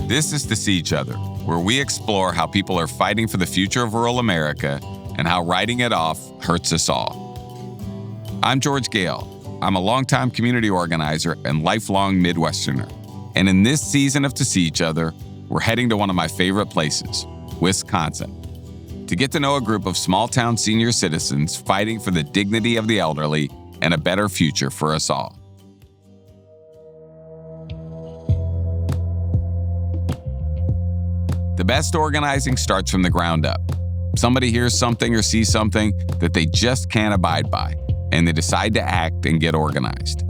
This is To See Each Other, where we explore how people are fighting for the future of rural America and how writing it off hurts us all. I'm George Gale. I'm a longtime community organizer and lifelong Midwesterner. And in this season of To See Each Other, we're heading to one of my favorite places, Wisconsin, to get to know a group of small-town senior citizens fighting for the dignity of the elderly and a better future for us all. The best organizing starts from the ground up. Somebody hears something or sees something that they just can't abide by, and they decide to act and get organized.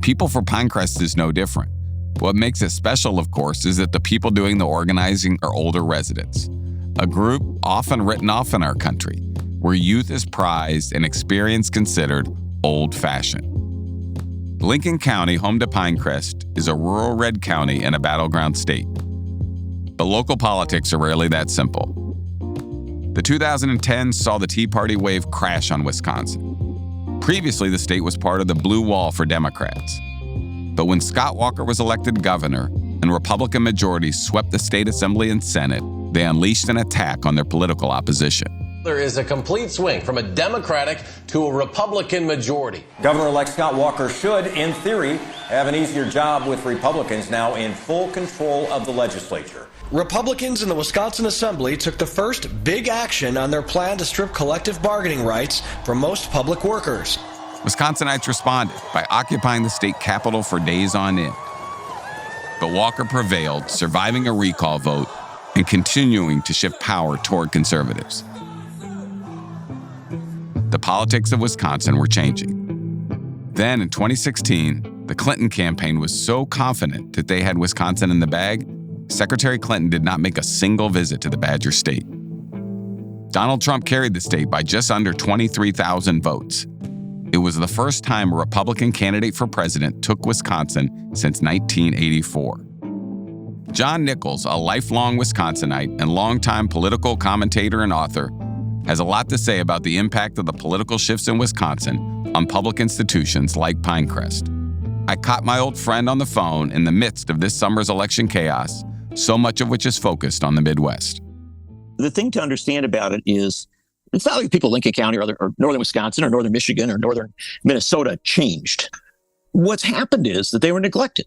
People for Pinecrest is no different. What makes it special, of course, is that the people doing the organizing are older residents, a group often written off in our country, where youth is prized and experience considered old-fashioned. Lincoln County, home to Pinecrest, is a rural red county and a battleground state. But local politics are rarely that simple. The 2010s saw the Tea Party wave crash on Wisconsin. Previously, the state was part of the Blue Wall for Democrats. But when Scott Walker was elected governor and Republican majorities swept the state assembly and Senate, they unleashed an attack on their political opposition. There is a complete swing from a Democratic to a Republican majority. Governor-elect Scott Walker should, in theory, have an easier job with Republicans now in full control of the legislature. Republicans in the Wisconsin Assembly took the first big action on their plan to strip collective bargaining rights from most public workers. Wisconsinites responded by occupying the state capitol for days on end. But Walker prevailed, surviving a recall vote and continuing to shift power toward conservatives. The politics of Wisconsin were changing. Then in 2016, the Clinton campaign was so confident that they had Wisconsin in the bag, Secretary Clinton did not make a single visit to the Badger State. Donald Trump carried the state by just under 23,000 votes. It was the first time a Republican candidate for president took Wisconsin since 1984. John Nichols, a lifelong Wisconsinite and longtime political commentator and author, has a lot to say about the impact of the political shifts in Wisconsin on public institutions like Pinecrest. I caught my old friend on the phone in the midst of this summer's election chaos, so much of which is focused on the Midwest. The thing to understand about it is, it's not like people in Lincoln County or northern Wisconsin or northern Michigan or northern Minnesota changed. What's happened is that they were neglected.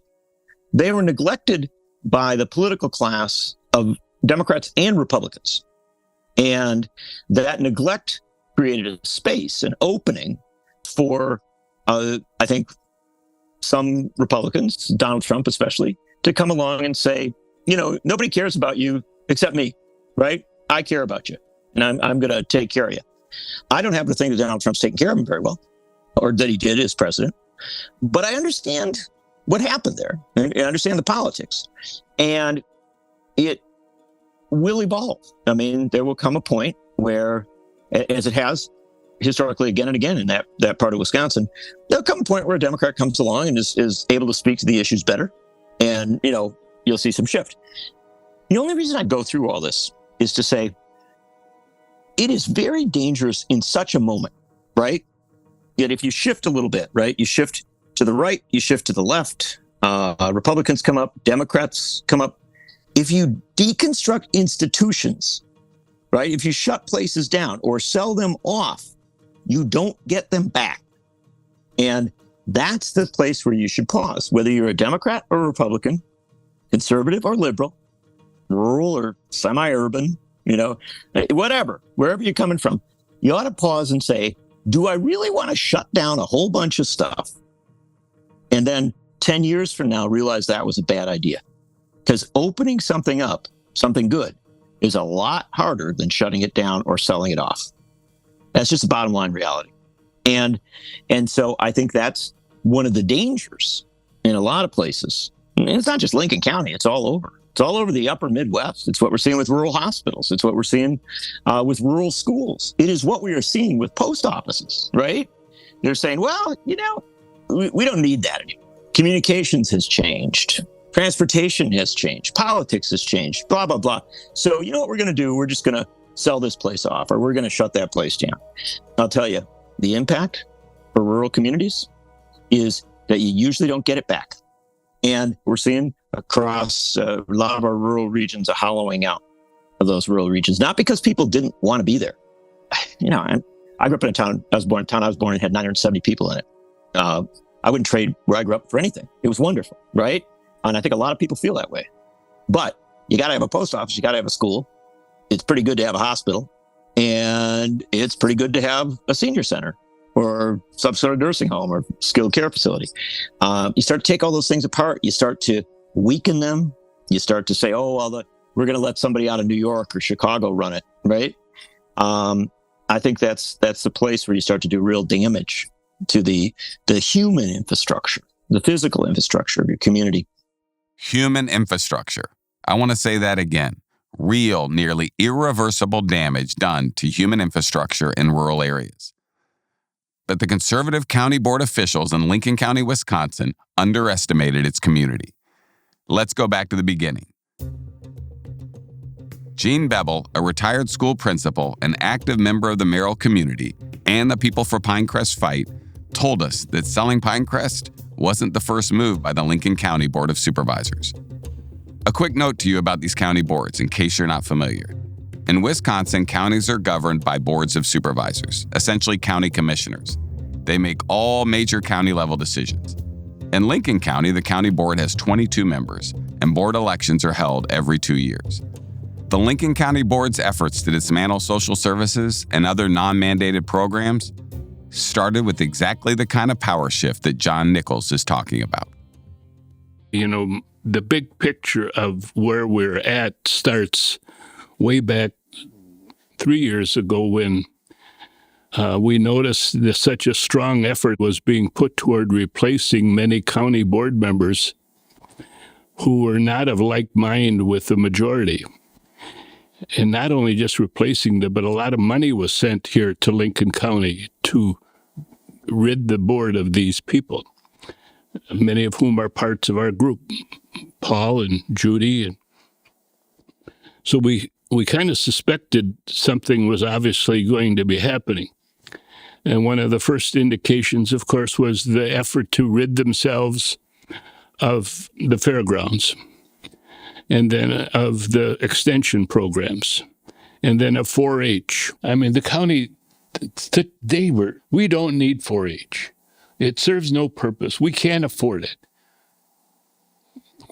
They were neglected by the political class of Democrats and Republicans. And that neglect created a space, an opening for, I think, some Republicans, Donald Trump especially, to come along and say, you know, nobody cares about you except me, right? I care about you, and I'm going to take care of you. I don't happen to think that Donald Trump's taking care of him very well, or that he did as president, but I understand what happened there. I understand the politics, and it will evolve. I mean, there will come a point where, as it has historically again and again in that part of Wisconsin, there'll come a point where a Democrat comes along and is able to speak to the issues better, and, you know, you'll see some shift. The only reason I go through all this is to say it is very dangerous in such a moment, right? Yet if you shift a little bit, right, you shift to the right, you shift to the left, Republicans come up, Democrats come up. If you deconstruct institutions, right, if you shut places down or sell them off, you don't get them back. And that's the place where you should pause, whether you're a Democrat or a Republican, conservative or liberal, rural or semi-urban, you know, whatever, wherever you're coming from, you ought to pause and say, do I really want to shut down a whole bunch of stuff and then 10 years from now realize that was a bad idea? Because opening something up, something good, is a lot harder than shutting it down or selling it off. That's just the bottom line reality. And so I think that's one of the dangers in a lot of places. And it's not just Lincoln County, it's all over. It's all over the upper Midwest. It's what we're seeing with rural hospitals. It's what we're seeing with rural schools. It is what we are seeing with post offices, right? They're saying, well, you know, we don't need that anymore. Communications has changed. Transportation has changed. Politics has changed, blah, blah, blah. So you know what we're going to do? We're just going to sell this place off, or we're going to shut that place down. I'll tell you, the impact for rural communities is that you usually don't get it back. And we're seeing across a lot of our rural regions, a hollowing out of those rural regions. Not because people didn't want to be there. I grew up in a town. I was born and had 970 people in it. I wouldn't trade where I grew up for anything. It was wonderful, right? And I think a lot of people feel that way. But you got to have a post office. You got to have a school. It's pretty good to have a hospital. And it's pretty good to have a senior center or some sort of nursing home or skilled care facility. You start to take all those things apart. You start to weaken them. You start to say, oh, well, we're going to let somebody out of New York or Chicago run it, right? I think that's the place where you start to do real damage to the human infrastructure, the physical infrastructure of your community. Human infrastructure. I want to say that again. Real, nearly irreversible damage done to human infrastructure in rural areas. But the conservative county board officials in Lincoln County, Wisconsin, underestimated its community. Let's go back to the beginning. Gene Bevel, a retired school principal, an active member of the Merrill community, and the People for Pinecrest fight, told us that selling Pinecrest wasn't the first move by the Lincoln County Board of Supervisors. A quick note to you about these county boards, in case you're not familiar. In Wisconsin, counties are governed by boards of supervisors, essentially county commissioners. They make all major county-level decisions. In Lincoln County, the county board has 22 members, and board elections are held every 2 years. The Lincoln County Board's efforts to dismantle social services and other non-mandated programs started with exactly the kind of power shift that John Nichols is talking about. The big picture of where we're at starts way back 3 years ago when we noticed that such a strong effort was being put toward replacing many county board members who were not of like mind with the majority. And not only just replacing them, but a lot of money was sent here to Lincoln County to rid the board of these people, many of whom are parts of our group, Paul and Judy. And so we kind of suspected something was obviously going to be happening. And one of the first indications, of course, was the effort to rid themselves of the fairgrounds, and then of the extension programs, and then of 4-H. I mean, the county, we don't need 4-H. It serves no purpose. We can't afford it.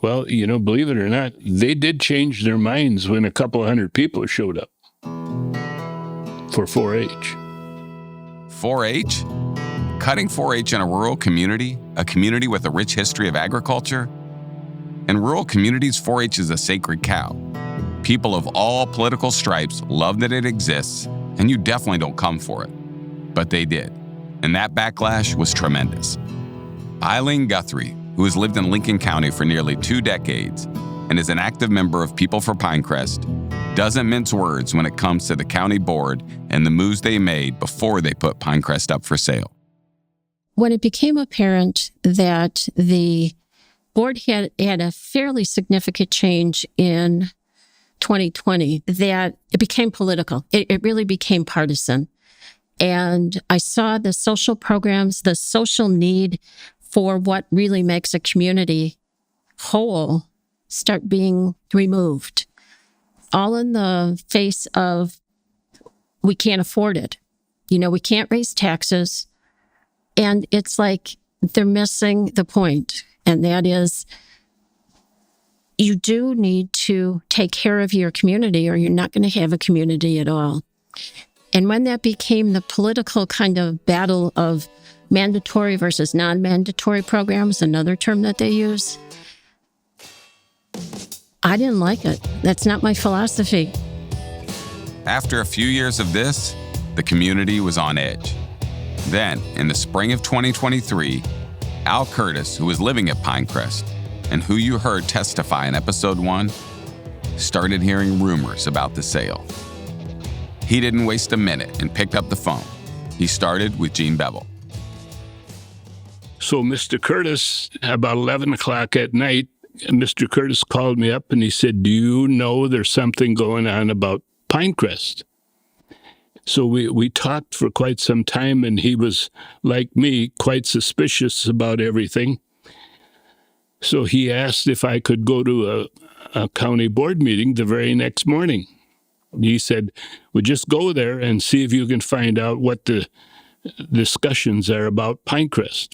Well, believe it or not, they did change their minds when a couple of hundred people showed up for 4-H. 4-H? Cutting 4-H in a rural community, a community with a rich history of agriculture? In rural communities, 4-H is a sacred cow. People of all political stripes love that it exists, and you definitely don't come for it. But they did, and that backlash was tremendous. Eileen Guthrie, who has lived in Lincoln County for nearly 2 decades and is an active member of People for Pinecrest, doesn't mince words when it comes to the county board and the moves they made before they put Pinecrest up for sale. When it became apparent that the board had a fairly significant change in 2020, that it became political. It really became partisan. And I saw the social programs, the social need for what really makes a community whole start being removed. All in the face of, we can't afford it. We can't raise taxes. And it's like they're missing the point. And that is, you do need to take care of your community or you're not going to have a community at all. And when that became the political kind of battle of mandatory versus non-mandatory programs, another term that they use, I didn't like it. That's not my philosophy. After a few years of this, the community was on edge. Then, in the spring of 2023, Al Curtis, who was living at Pinecrest, and who you heard testify in episode 1, started hearing rumors about the sale. He didn't waste a minute and picked up the phone. He started with Gene Bevel. So Mr. Curtis, about 11 o'clock at night, Mr. Curtis called me up and he said, do you know there's something going on about Pinecrest? So we talked for quite some time, and he was, like me, quite suspicious about everything. So he asked if I could go to a county board meeting the very next morning. He said, well, just go there and see if you can find out what the discussions are about Pinecrest.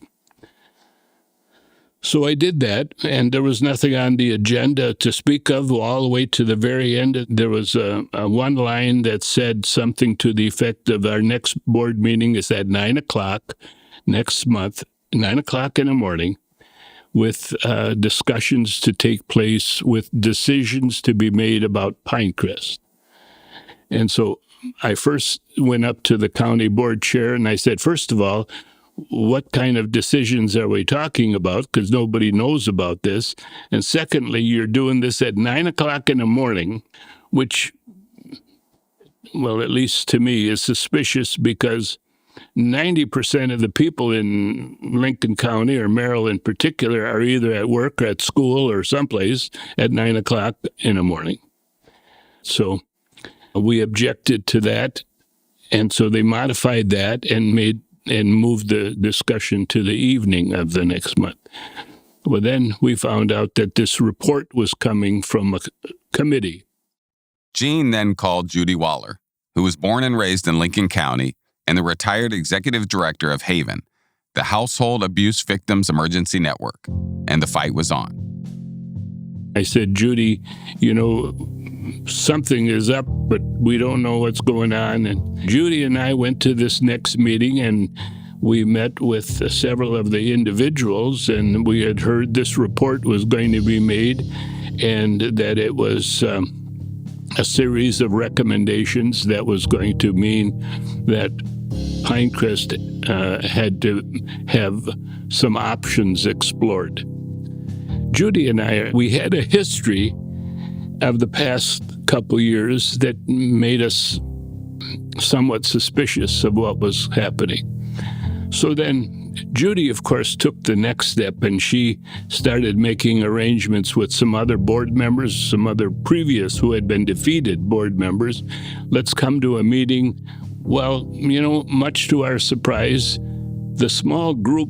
So I did that, and there was nothing on the agenda to speak of all the way to the very end. There was a one line that said something to the effect of our next board meeting is at 9 o'clock next month, 9 o'clock in the morning, with discussions to take place, with decisions to be made about Pinecrest. And so I first went up to the county board chair and I said, first of all, what kind of decisions are we talking about? Because nobody knows about this. And secondly, you're doing this at 9 o'clock in the morning, which, well, at least to me, is suspicious because 90% of the people in Lincoln County or Merrill in particular are either at work or at school or someplace at 9 o'clock in the morning. So we objected to that. And so they modified that and moved the discussion to the evening of the next month. Well, then we found out that this report was coming from a committee. Gene then called Judy Waller, who was born and raised in Lincoln County and the retired executive director of Haven, the Household Abuse Victims Emergency Network, and the fight was on. I said, Judy, something is up, but we don't know what's going on. And Judy and I went to this next meeting and we met with several of the individuals, and we had heard this report was going to be made and that it was a series of recommendations that was going to mean that Pinecrest had to have some options explored. Judy and I, we had a history of the past couple years that made us somewhat suspicious of what was happening. So then Judy, of course, took the next step and she started making arrangements with some other board members, some other previous who had been defeated board members. Let's come to a meeting. Well, much to our surprise, the small group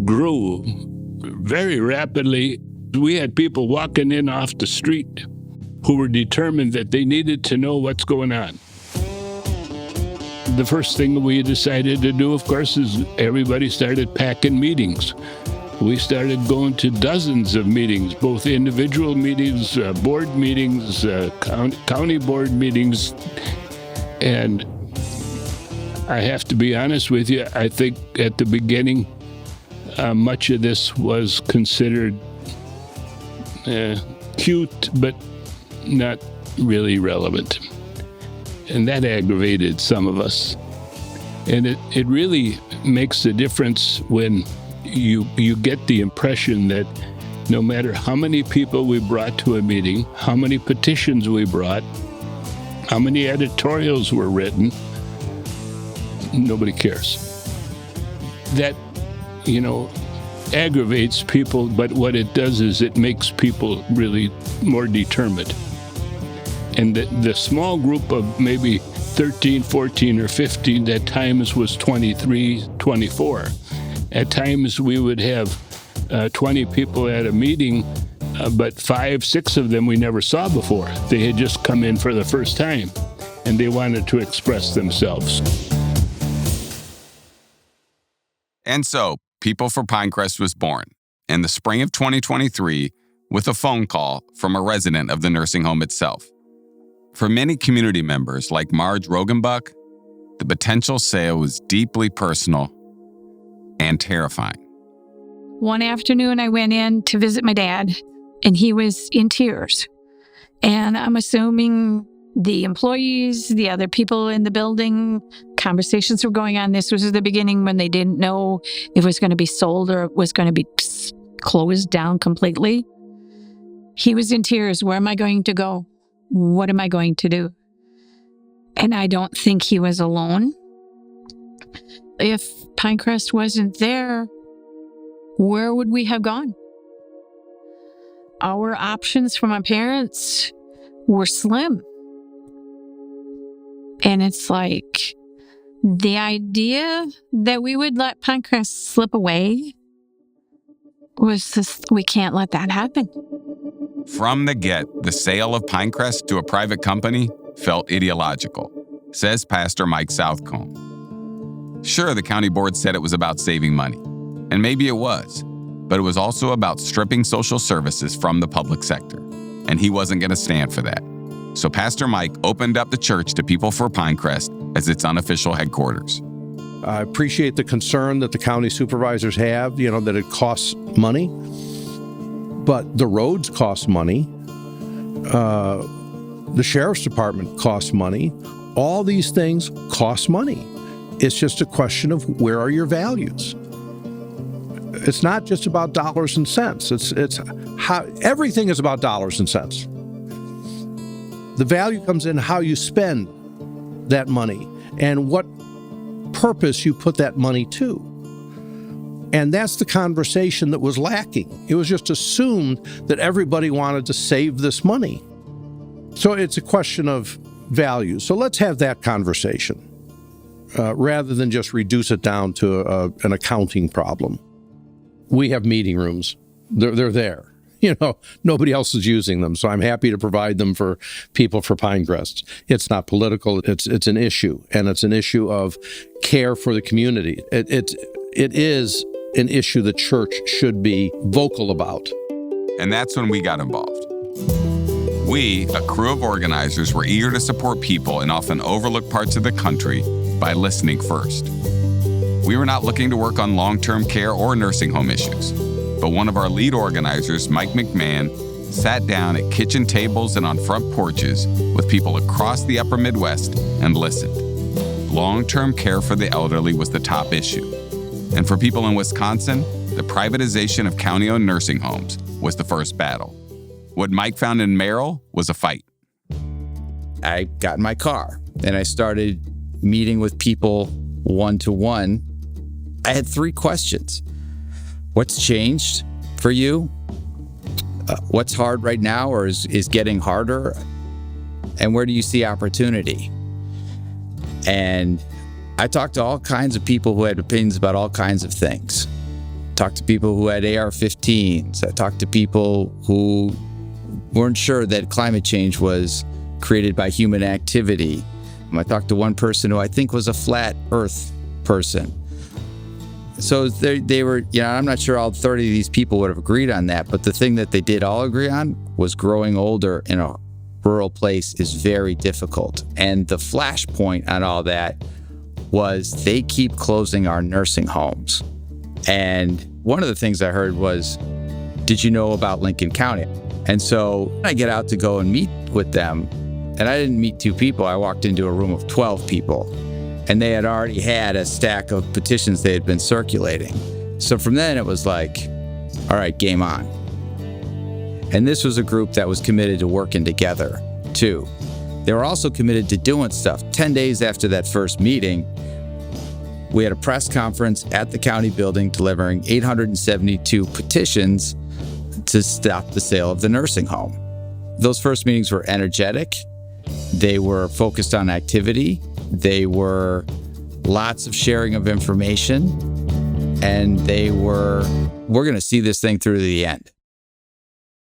grew very rapidly. We had people walking in off the street who were determined that they needed to know what's going on. The first thing we decided to do, of course, is everybody started packing meetings. We started going to dozens of meetings, both individual meetings, board meetings, county board meetings. And I have to be honest with you, I think at the beginning, much of this was considered cute, but not really relevant. And that aggravated some of us. And it really makes a difference when you get the impression that no matter how many people we brought to a meeting, how many petitions we brought, how many editorials were written, nobody cares. That, aggravates people, but what it does is it makes people really more determined. And the small group of maybe 13, 14, or 15, at times was 23, 24. At times we would have 20 people at a meeting, but 5, 6 of them we never saw before. They had just come in for the first time, and they wanted to express themselves. And so, People for Pinecrest was born in the spring of 2023 with a phone call from a resident of the nursing home itself. For many community members like Marge Rogenbuck, the potential sale was deeply personal and terrifying. One afternoon, I went in to visit my dad, and he was in tears. And I'm assuming the employees, the other people in the building, conversations were going on. This was the beginning when they didn't know if it was going to be sold or it was going to be closed down completely. He was in tears. Where am I going to go? What am I going to do? And I don't think he was alone. If Pinecrest wasn't there, where would we have gone? Our options from our parents were slim. And it's like the idea that we would let Pinecrest slip away was this, we can't let that happen. From the get, the sale of Pinecrest to a private company felt ideological, says Pastor Mike Southcombe. Sure, the county board said it was about saving money, and maybe it was, but it was also about stripping social services from the public sector, and he wasn't going to stand for that. So Pastor Mike opened up the church to People for Pinecrest as its unofficial headquarters. I appreciate the concern that the county supervisors have, that it costs money. But the roads cost money. The sheriff's department costs money. All these things cost money. It's just a question of where are your values. It's not just about dollars and cents. It's how everything is about dollars and cents. The value comes in how you spend that money and what purpose you put that money to. And that's the conversation that was lacking. It was just assumed that everybody wanted to save this money. So it's a question of value. So let's have that conversation rather than just reduce it down to an accounting problem. We have meeting rooms. They're there. Nobody else is using them. So I'm happy to provide them for People for Pinecrest. It's not political. It's an issue. And it's an issue of care for the community. It is an issue the church should be vocal about. And that's when we got involved. We, a crew of organizers, were eager to support people in often overlooked parts of the country by listening first. We were not looking to work on long-term care or nursing home issues, but one of our lead organizers, Mike McMahon, sat down at kitchen tables and on front porches with people across the upper Midwest and listened. Long-term care for the elderly was the top issue. And for people in Wisconsin, the privatization of county-owned nursing homes was the first battle. What Mike found in Merrill was a fight. I got in my car and I started meeting with people one-to-one. I had 3 questions. What's changed for you? What's hard right now or is getting harder? And where do you see opportunity? And I talked to all kinds of people who had opinions about all kinds of things. Talked to people who had AR-15s. I talked to people who weren't sure that climate change was created by human activity. I talked to one person who I think was a flat earth person. So they were, I'm not sure all 30 of these people would have agreed on that, but the thing that they did all agree on was growing older in a rural place is very difficult. And the flashpoint on all that was they keep closing our nursing homes. And one of the things I heard was, did you know about Lincoln County? And so I get out to go and meet with them, and I didn't meet 2 people. I walked into a room of 12 people, and they had already had a stack of petitions they had been circulating. So from then it was like, all right, game on. And this was a group that was committed to working together, too. They were also committed to doing stuff. 10 days after that first meeting, we had a press conference at the county building delivering 872 petitions to stop the sale of the nursing home. Those first meetings were energetic. They were focused on activity. They were lots of sharing of information. And we're going to see this thing through to the end.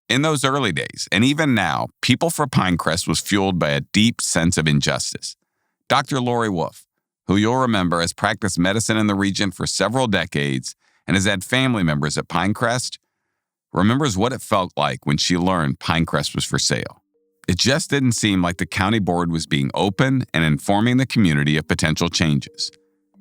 In those early days, and even now, People for Pinecrest was fueled by a deep sense of injustice. Dr. Lori Wolf, who you'll remember has practiced medicine in the region for several decades and has had family members at Pinecrest, remembers what it felt like when she learned Pinecrest was for sale. It just didn't seem like the county board was being open and informing the community of potential changes.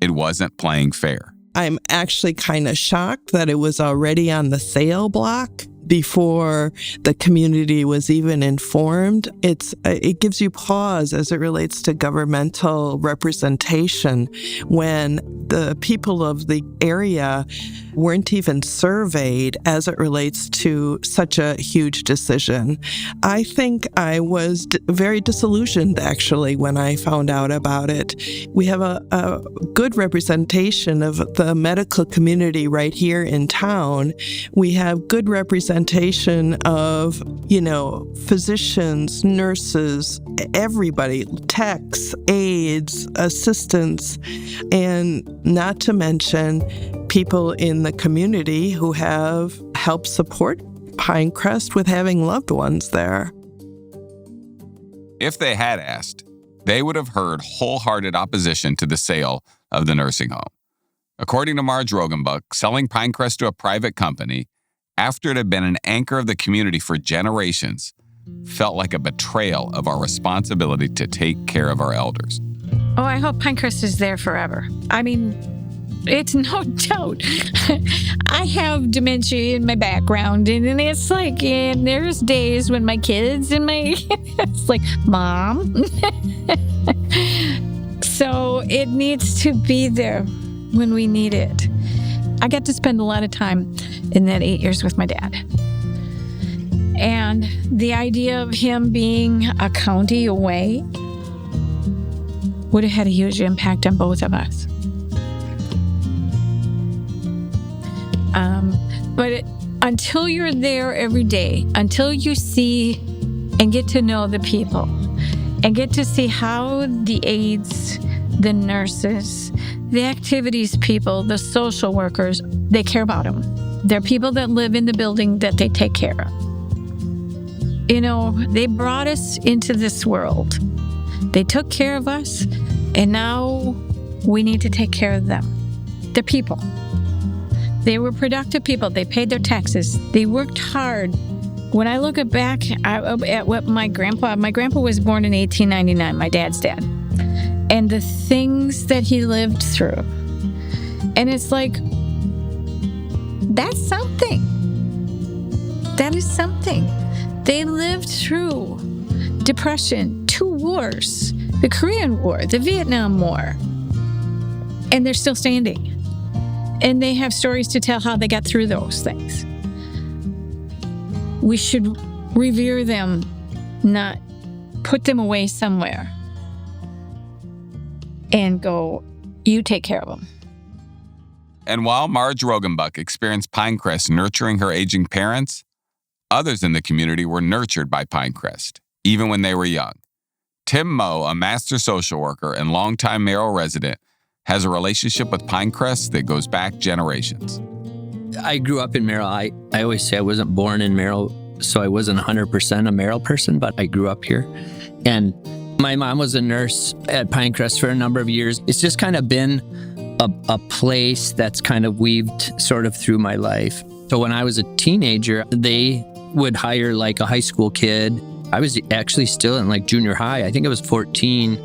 It wasn't playing fair. I'm actually kind of shocked that it was already on the sale block before the community was even informed. It gives you pause as it relates to governmental representation when the people of the area weren't even surveyed as it relates to such a huge decision. I think I was very disillusioned, actually, when I found out about it. We have a good representation of the medical community right here in town. We have good representation of, physicians, nurses, everybody, techs, aides, assistants, and not to mention people in the community who have help support Pinecrest with having loved ones there. If they had asked, they would have heard wholehearted opposition to the sale of the nursing home. According to Marge Rogenbuck, selling Pinecrest to a private company, after it had been an anchor of the community for generations, felt like a betrayal of our responsibility to take care of our elders. Oh, I hope Pinecrest is there forever. I mean, it's no doubt. I have dementia in my background, and it's like, and there's days when my kids and my, it's like, Mom. So it needs to be there when we need it. I got to spend a lot of time in that 8 years with my dad. And the idea of him being a county away would have had a huge impact on both of us. But until you're there every day, until you see and get to know the people and get to see how the aides, the nurses, the activities people, the social workers, they care about them. They're people that live in the building that they take care of. You know, they brought us into this world. They took care of us, and now we need to take care of them. They're people. They were productive people. They paid their taxes. They worked hard. When I look back at what my grandpa was born in 1899, my dad's dad, and the things that he lived through. And it's like, that's something. That is something. They lived through Depression, 2 wars, the Korean War, the Vietnam War, and they're still standing. And they have stories to tell how they got through those things. We should revere them, not put them away somewhere and go, you take care of them. And while Marge Rogenbuck experienced Pinecrest nurturing her aging parents, others in the community were nurtured by Pinecrest, even when they were young. Tim Moe, a master social worker and longtime Merrill resident, has a relationship with Pinecrest that goes back generations. I grew up in Merrill. I always say I wasn't born in Merrill, so I wasn't 100% a Merrill person, but I grew up here. And my mom was a nurse at Pinecrest for a number of years. It's just kind of been a place that's kind of weaved sort of through my life. So when I was a teenager, they would hire like a high school kid. I was actually still in like junior high. I think I was 14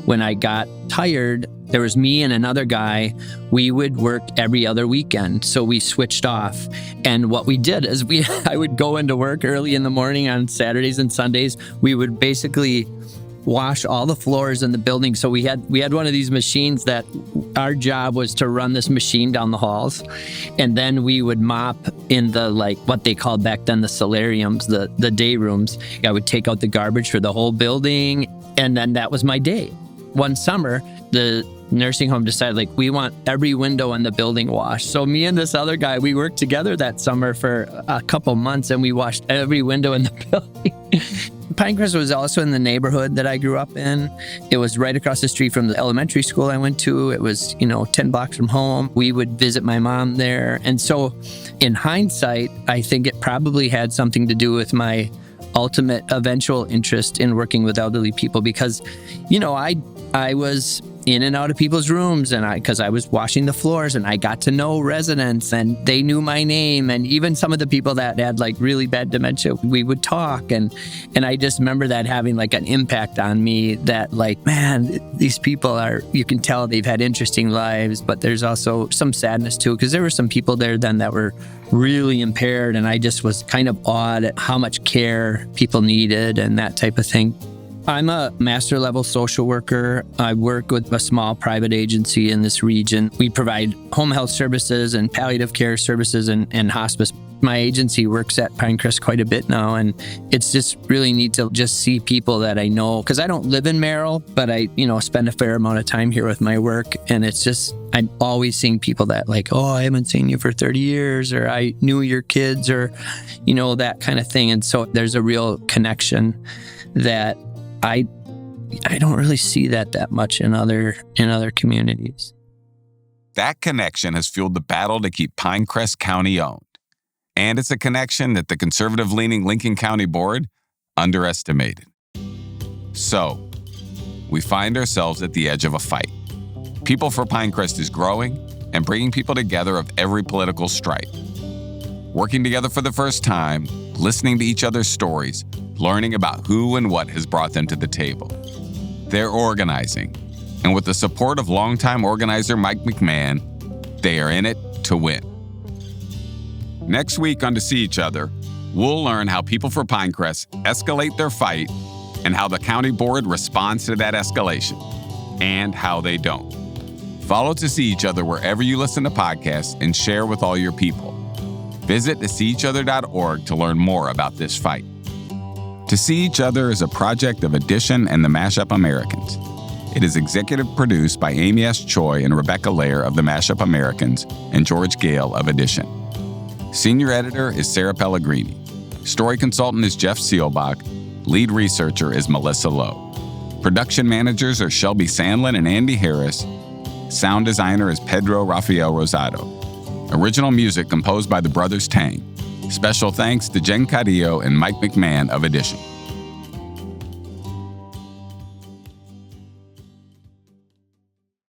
when I got hired. There was me and another guy. We would work every other weekend. So we switched off. And what we did is I would go into work early in the morning on Saturdays and Sundays. We would basically wash all the floors in the building. So we had one of these machines that our job was to run this machine down the halls. And then we would mop in the, like what they called back then, the solariums, the day rooms. I would take out the garbage for the whole building. And then that was my day. One summer, the nursing home decided, like, we want every window in the building washed. So me and this other guy, we worked together that summer for a couple months, and we washed every window in the building. Pinecrest was also in the neighborhood that I grew up in. It was right across the street from the elementary school I went to. It was, 10 blocks from home. We would visit my mom there. And so in hindsight, I think it probably had something to do with my ultimate eventual interest in working with elderly people because, I was in and out of people's rooms because I was washing the floors and I got to know residents and they knew my name. And even some of the people that had like really bad dementia, we would talk. And I just remember that having like an impact on me that like, man, these people you can tell they've had interesting lives, but there's also some sadness too, because there were some people there then that were really impaired. And I just was kind of awed at how much care people needed and that type of thing. I'm a master level social worker. I work with a small private agency in this region. We provide home health services and palliative care services and hospice. My agency works at Pinecrest quite a bit now, and it's just really neat to just see people that I know. Because I don't live in Merrill, but I, spend a fair amount of time here with my work. And it's just, I'm always seeing people that like, oh, I haven't seen you for 30 years, or I knew your kids, or, that kind of thing. And so there's a real connection that I don't really see that much in other communities. That connection has fueled the battle to keep Pinecrest County owned. And it's a connection that the conservative-leaning Lincoln County Board underestimated. So, we find ourselves at the edge of a fight. People for Pinecrest is growing and bringing people together of every political stripe. Working together for the first time, listening to each other's stories, learning about who and what has brought them to the table. They're organizing, and with the support of longtime organizer Mike McMahon, they are in it to win. Next week on To See Each Other, we'll learn how people for Pinecrest escalate their fight and how the county board responds to that escalation, and how they don't. Follow To See Each Other wherever you listen to podcasts and share with all your people. Visit toseeeachother.org to learn more about this fight. To See Each Other is a project of Edition and the Mashup Americans. It is executive produced by Amy S. Choi and Rebecca Lair of the Mashup Americans and George Gale of Edition. Senior editor is Sarah Pellegrini. Story consultant is Jeff Seelbach. Lead researcher is Melissa Lowe. Production managers are Shelby Sandlin and Andy Harris. Sound designer is Pedro Rafael Rosado. Original music composed by the Brothers Tang. Special thanks to Jen Cadillo and Mike McMahon of Edition.